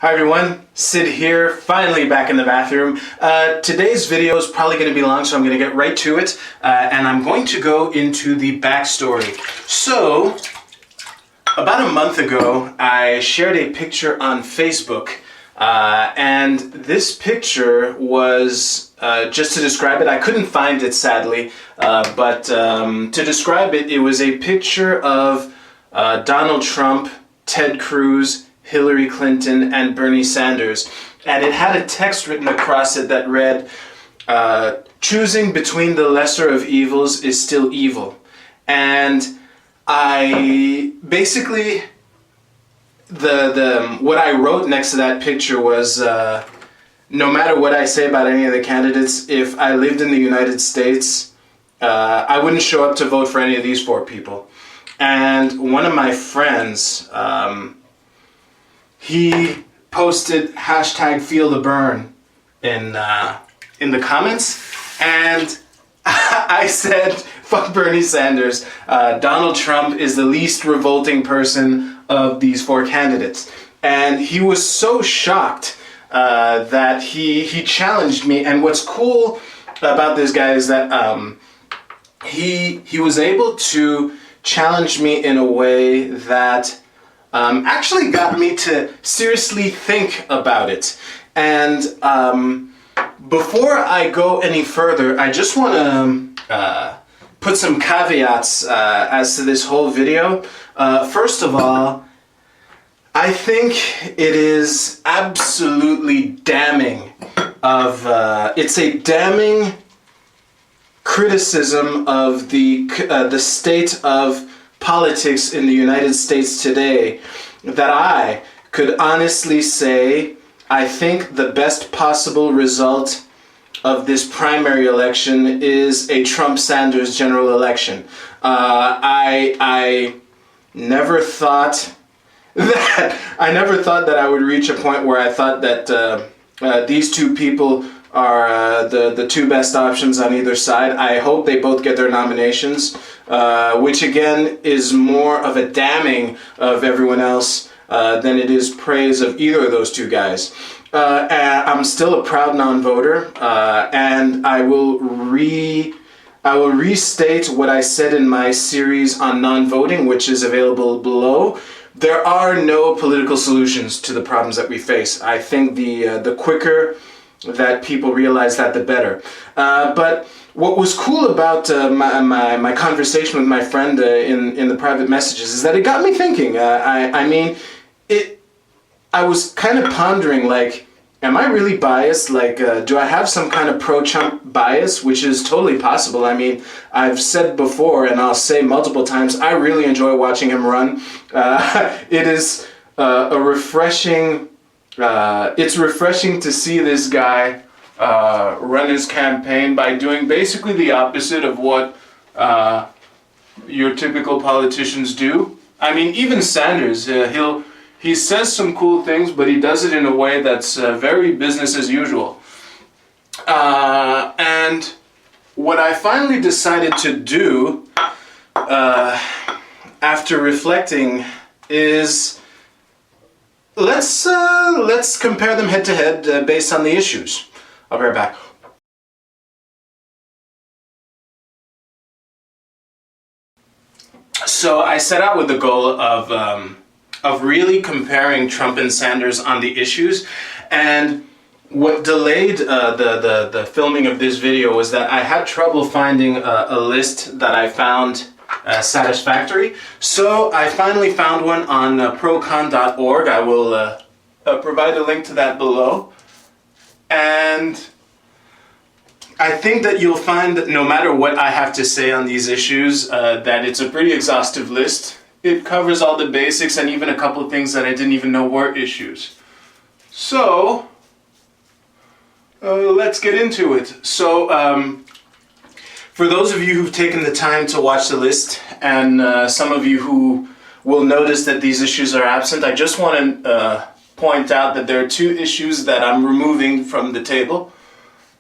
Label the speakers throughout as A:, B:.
A: Hi everyone, Sid here, finally back in the bathroom. Today's video is probably going to be long, so I'm going to get right to it, and I'm going to go into the backstory. So, about a month ago, I shared a picture on Facebook, and this picture was, just to describe it, I couldn't find it sadly, but to describe it, it was a picture of Donald Trump, Ted Cruz, Hillary Clinton, and Bernie Sanders, and it had a text written across it that read, choosing between the lesser of evils is still evil. And I basically, what I wrote next to that picture was, no matter what I say about any of the candidates, if I lived in the United States, I wouldn't show up to vote for any of these four people. And one of my friends, he posted hashtag feel the burn in the comments, and I said, fuck Bernie Sanders, Donald Trump is the least revolting person of these four candidates. And he was so shocked that he challenged me, and what's cool about this guy is that he was able to challenge me in a way that actually got me to seriously think about it. And before I go any further, I just want to put some caveats as to this whole video. First of all, I think it is absolutely damning of, it's a damning criticism of the state of politics in the United States today that I could honestly say I think the best possible result of this primary election is a Trump-Sanders general election. I never thought that I would reach a point where I thought that these two people are the two best options on either side. I hope they both get their nominations, which again is more of a damning of everyone else than it is praise of either of those two guys. I'm still a proud non-voter, and I will restate what I said in my series on non-voting, which is available below. There are no political solutions to the problems that we face. I think the quicker that people realize that, the better. But what was cool about my conversation with my friend in the private messages is that it got me thinking. I mean, I was kind of pondering, like, am I really biased? Like, do I have some kind of pro-Trump bias, which is totally possible. I mean, I've said before, and I'll say multiple times, I really enjoy watching him run. It is a refreshing... it's refreshing to see this guy run his campaign by doing basically the opposite of what your typical politicians do. I mean, even Sanders, he says some cool things, but he does it in a way that's very business as usual. And what I finally decided to do after reflecting is let's compare them head to head based on the issues. I'll be right back. So I set out with the goal of really comparing Trump and Sanders on the issues, and what delayed the filming of this video was that I had trouble finding a list that I found satisfactory. So I finally found one on procon.org. I will provide a link to that below. And I think that you'll find that no matter what I have to say on these issues, that it's a pretty exhaustive list. It covers all the basics and even a couple of things that I didn't even know were issues. So, let's get into it. So, for those of you who've taken the time to watch the list, and some of you who will notice that these issues are absent, I just want to point out that there are two issues that I'm removing from the table.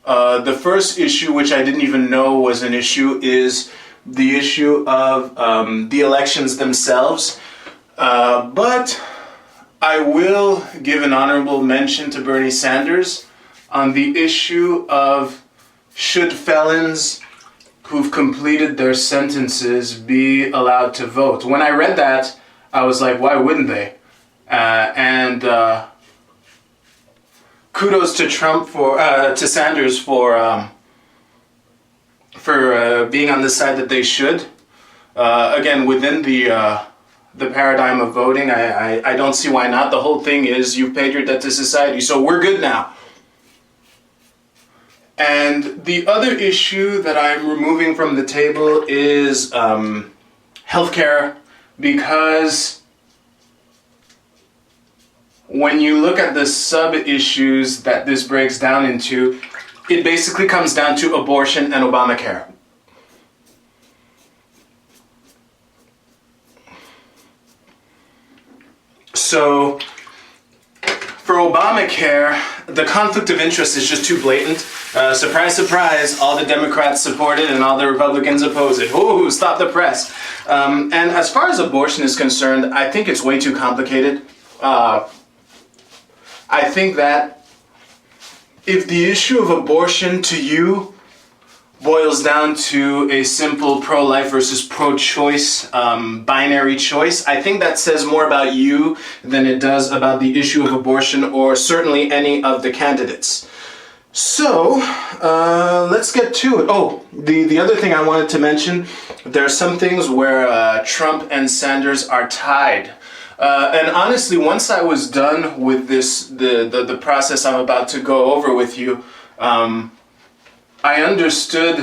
A: The first issue, which I didn't even know was an issue, is the issue of the elections themselves. But I will give an honorable mention to Bernie Sanders on the issue of should felons who've completed their sentences be allowed to vote. When I read that, I was like, why wouldn't they? And kudos to Trump to Sanders for being on the side that they should. Again, within the paradigm of voting, I don't see why not. The whole thing is you've paid your debt to society, so we're good now. And the other issue that I'm removing from the table is healthcare, because when you look at the sub-issues that this breaks down into, it basically comes down to abortion and Obamacare. So, for Obamacare, the conflict of interest is just too blatant. Surprise, surprise, all the Democrats support it and all the Republicans oppose it. Ooh, stop the press. And as far as abortion is concerned, I think it's way too complicated. I think that if the issue of abortion to you boils down to a simple pro-life versus pro-choice binary choice, I think that says more about you than it does about the issue of abortion, or certainly any of the candidates. So, let's get to it. Oh, the other thing I wanted to mention, there are some things where Trump and Sanders are tied. And honestly, once I was done with the process I'm about to go over with you, I understood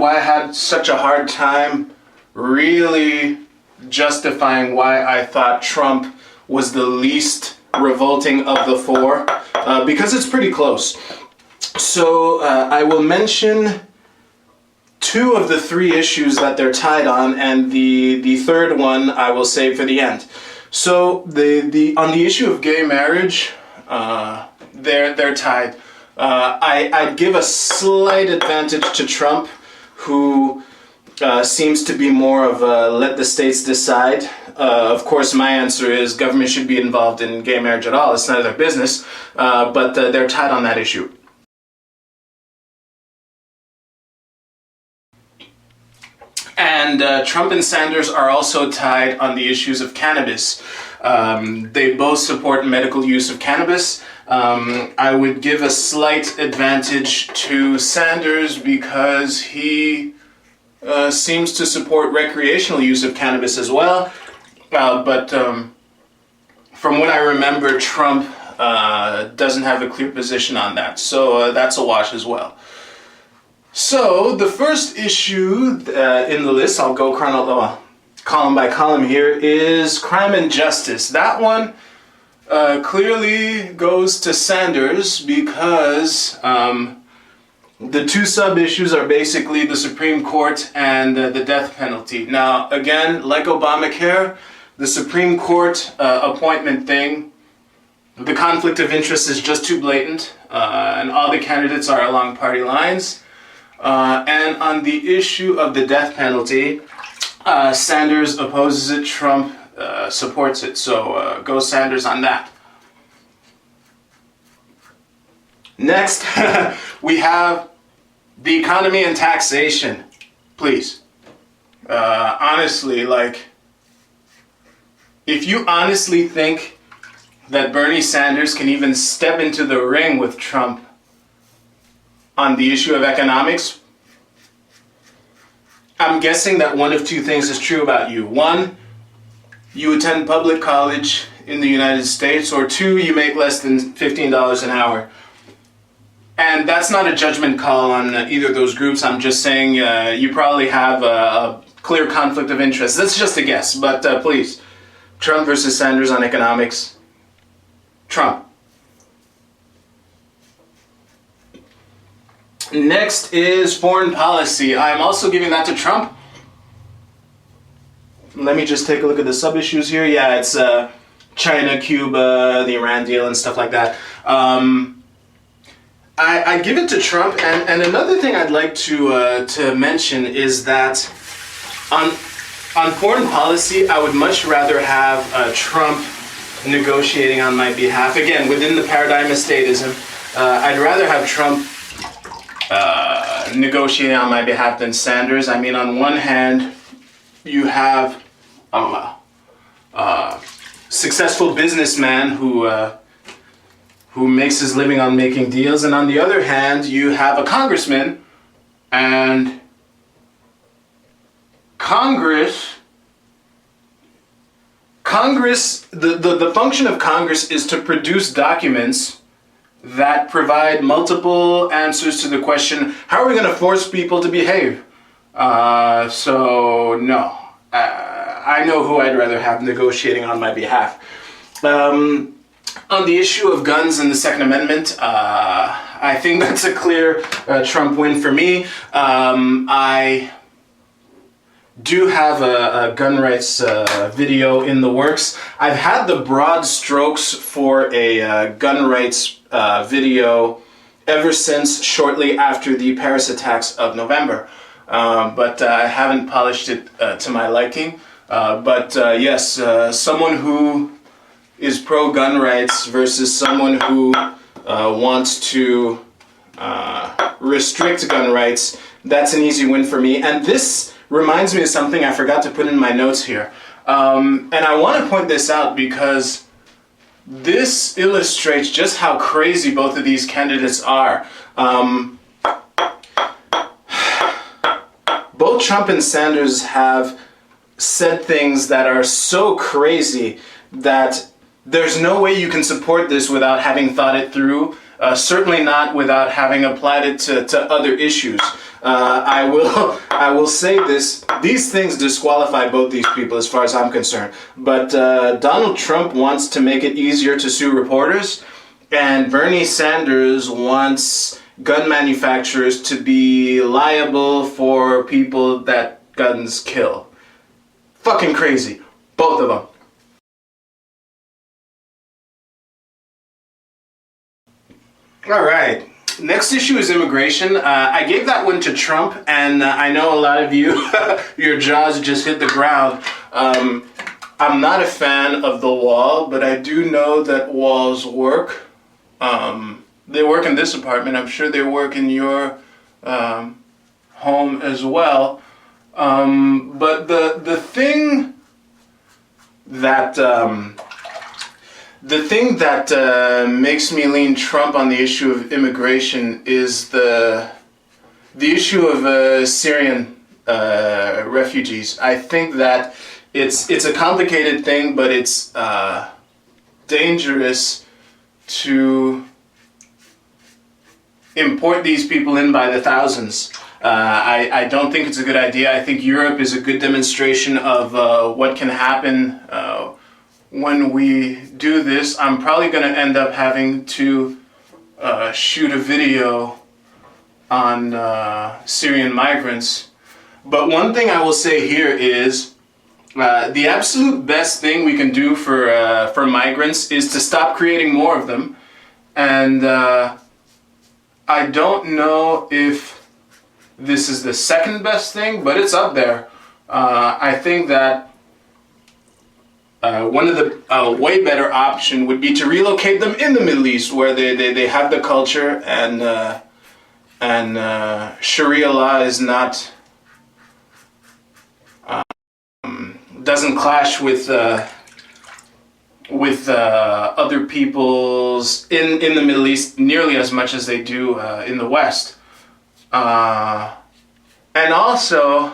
A: why I had such a hard time really justifying why I thought Trump was the least revolting of the four, because it's pretty close. So I will mention two of the three issues that they're tied on, and the third one I will save for the end. So on the issue of gay marriage, they're tied. I'd give a slight advantage to Trump, who seems to be more of a let the states decide. Of course, my answer is government should be involved in gay marriage at all. It's none of their business, but they're tied on that issue. And Trump and Sanders are also tied on the issues of cannabis. They both support medical use of cannabis. I would give a slight advantage to Sanders because he seems to support recreational use of cannabis as well. But from what I remember, Trump doesn't have a clear position on that. So that's a wash as well. So the first issue in the list, I'll go column by column here, is crime and justice. That one clearly goes to Sanders because the two sub-issues are basically the Supreme Court and the death penalty. Now, again, like Obamacare, the Supreme Court appointment thing, the conflict of interest is just too blatant, and all the candidates are along party lines. And on the issue of the death penalty, Sanders opposes it, Trump supports it. So go Sanders on that. Next, we have the economy and taxation. Please. Honestly, if you honestly think that Bernie Sanders can even step into the ring with Trump on the issue of economics, I'm guessing that one of two things is true about you. One, you attend public college in the United States, or two, you make less than $15 an hour. And that's not a judgment call on either of those groups. I'm just saying you probably have a clear conflict of interest. That's just a guess, but please. Trump versus Sanders on economics. Trump. Next is foreign policy. I'm also giving that to Trump. Let me just take a look at the sub-issues here. Yeah, it's China, Cuba, the Iran deal, and stuff like that. I give it to Trump, and another thing I'd like to mention is that On foreign policy, I would much rather have Trump negotiating on my behalf. Again, within the paradigm of statism, I'd rather have Trump negotiating on my behalf than Sanders. I mean, on one hand, you have a successful businessman who makes his living on making deals, and on the other hand, you have a congressman, and Congress, the function of Congress is to produce documents that provide multiple answers to the question, how are we going to force people to behave? So no, I know who I'd rather have negotiating on my behalf. On the issue of guns and the Second Amendment, I think that's a clear Trump win for me. I do have a gun rights video in the works. I've had the broad strokes for a gun rights video ever since shortly after the Paris attacks of November. But I haven't polished it to my liking. But yes, someone who is pro-gun rights versus someone who wants to restrict gun rights, that's an easy win for me. And this reminds me of something I forgot to put in my notes here. And I want to point this out because this illustrates just how crazy both of these candidates are. Both Trump and Sanders have said things that are so crazy that there's no way you can support this without having thought it through. Certainly not without having applied it to other issues. I will say this: these things disqualify both these people as far as I'm concerned. But Donald Trump wants to make it easier to sue reporters, and Bernie Sanders wants gun manufacturers to be liable for people that guns kill. Fucking crazy, both of them. All right, next issue is immigration. I gave that one to Trump, and I know a lot of you, your jaws just hit the ground. I'm not a fan of the wall, but I do know that walls work. They work in this apartment. I'm sure they work in your home as well. But the thing that makes me lean Trump on the issue of immigration is the issue of Syrian refugees. I think that it's a complicated thing, but it's dangerous to import these people in by the thousands. I don't think it's a good idea. I think Europe is a good demonstration of what can happen when we do this. I'm probably going to end up having to shoot a video on Syrian migrants. But one thing I will say here is the absolute best thing we can do for migrants is to stop creating more of them. And I don't know if this is the second best thing, but it's up there. I think that one of the way better option would be to relocate them in the Middle East, where they have the culture and Sharia law is not doesn't clash with other peoples in the Middle East nearly as much as they do in the West. And also,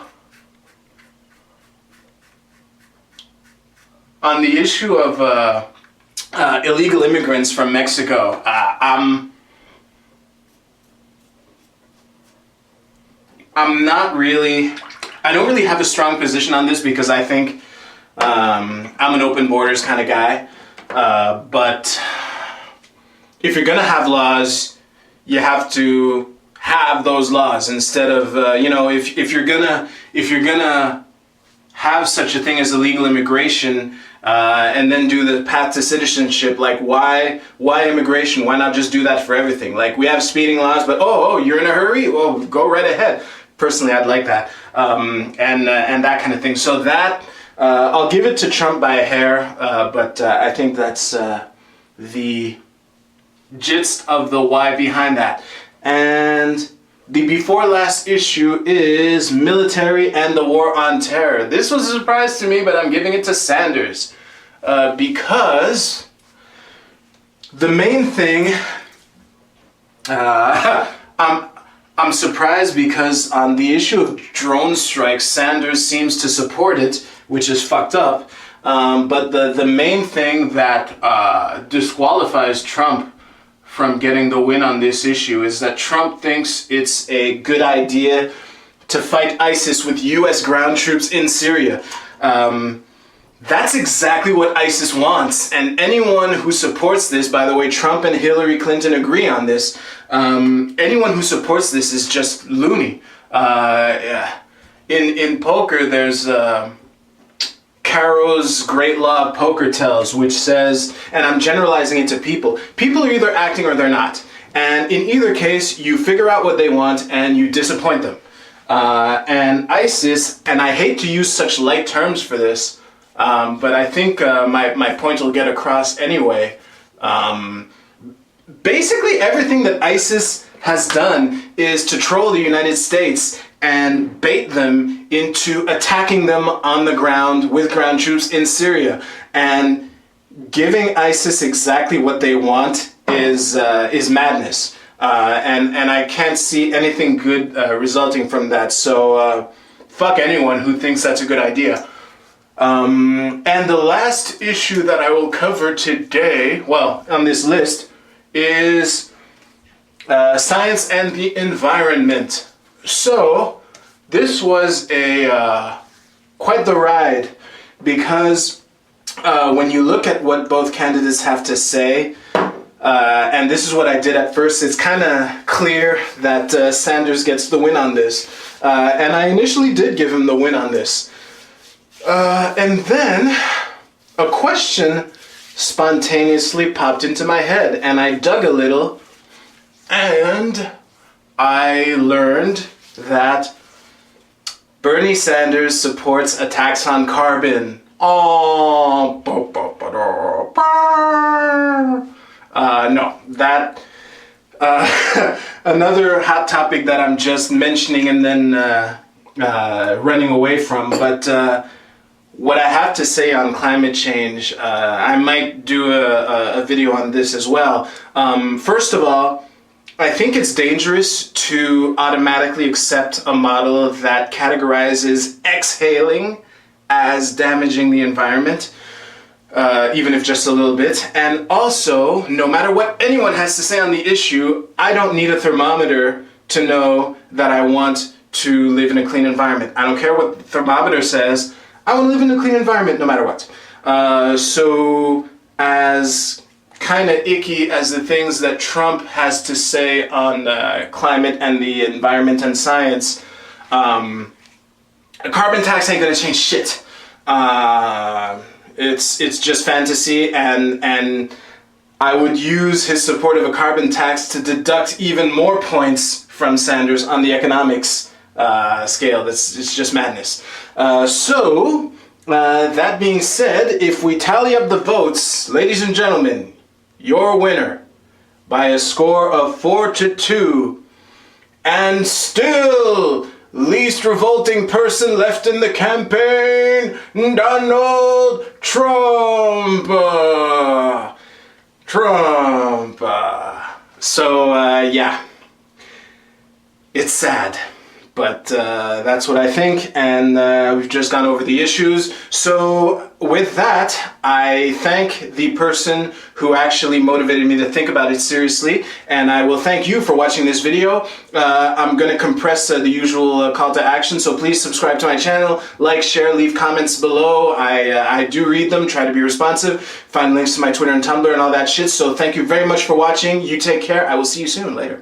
A: on the issue of illegal immigrants from Mexico, I'm not really, I don't really have a strong position on this because I think I'm an open borders kind of guy. But if you're gonna have laws, you have to have those laws instead of if you're gonna have such a thing as illegal immigration and then do the path to citizenship, like why immigration? Why not just do that for everything? Like we have speeding laws, but oh you're in a hurry? Well, go right ahead. Personally, I'd like that, and that kind of thing. So that I'll give it to Trump by a hair, but I think that's the gist of the why behind that. And the before last issue is military and the war on terror. This was a surprise to me, but I'm giving it to Sanders because the main thing. I'm surprised because on the issue of drone strikes, Sanders seems to support it, which is fucked up. But the main thing that disqualifies Trump from getting the win on this issue is that Trump thinks it's a good idea to fight ISIS with US ground troops in Syria. That's exactly what ISIS wants, and anyone who supports this, by the way, Trump and Hillary Clinton agree on this, anyone who supports this is just loony. In poker, there's Caro's Great Law of Poker tells, which says, and I'm generalizing it to people are either acting or they're not. And in either case, you figure out what they want and you disappoint them. And ISIS, and I hate to use such light terms for this, but I think my point will get across anyway. Basically, everything that ISIS has done is to troll the United States and bait them into attacking them on the ground with ground troops in Syria. And giving ISIS exactly what they want is madness. And I can't see anything good resulting from that. So fuck anyone who thinks that's a good idea. And the last issue that I will cover today, well, on this list, is science and the environment. So this was quite the ride, because when you look at what both candidates have to say, and this is what I did at first, it's kind of clear that Sanders gets the win on this. And I initially did give him the win on this. And then a question spontaneously popped into my head, and I dug a little, and I learned that Bernie Sanders supports a tax on carbon. Oh, no, that another hot topic that I'm just mentioning and then running away from, but what I have to say on climate change, I might do a video on this as well. First of all, I think it's dangerous to automatically accept a model that categorizes exhaling as damaging the environment, even if just a little bit. And also, no matter what anyone has to say on the issue, I don't need a thermometer to know that I want to live in a clean environment. I don't care what the thermometer says. I want to live in a clean environment no matter what. So as kind of icky as the things that Trump has to say on climate and the environment and science, a carbon tax ain't gonna change shit. It's just fantasy, and I would use his support of a carbon tax to deduct even more points from Sanders on the economics scale. It's just madness. So that being said, if we tally up the votes, ladies and gentlemen, your winner by a score of 4-2, and still least revolting person left in the campaign, Donald Trump. So yeah, it's sad. But that's what I think, and we've just gone over the issues. So with that, I thank the person who actually motivated me to think about it seriously, and I will thank you for watching this video. I'm going to compress the usual call to action, so please subscribe to my channel, like, share, leave comments below. I do read them, try to be responsive, find links to my Twitter and Tumblr and all that shit. So thank you very much for watching. You take care. I will see you soon. Later.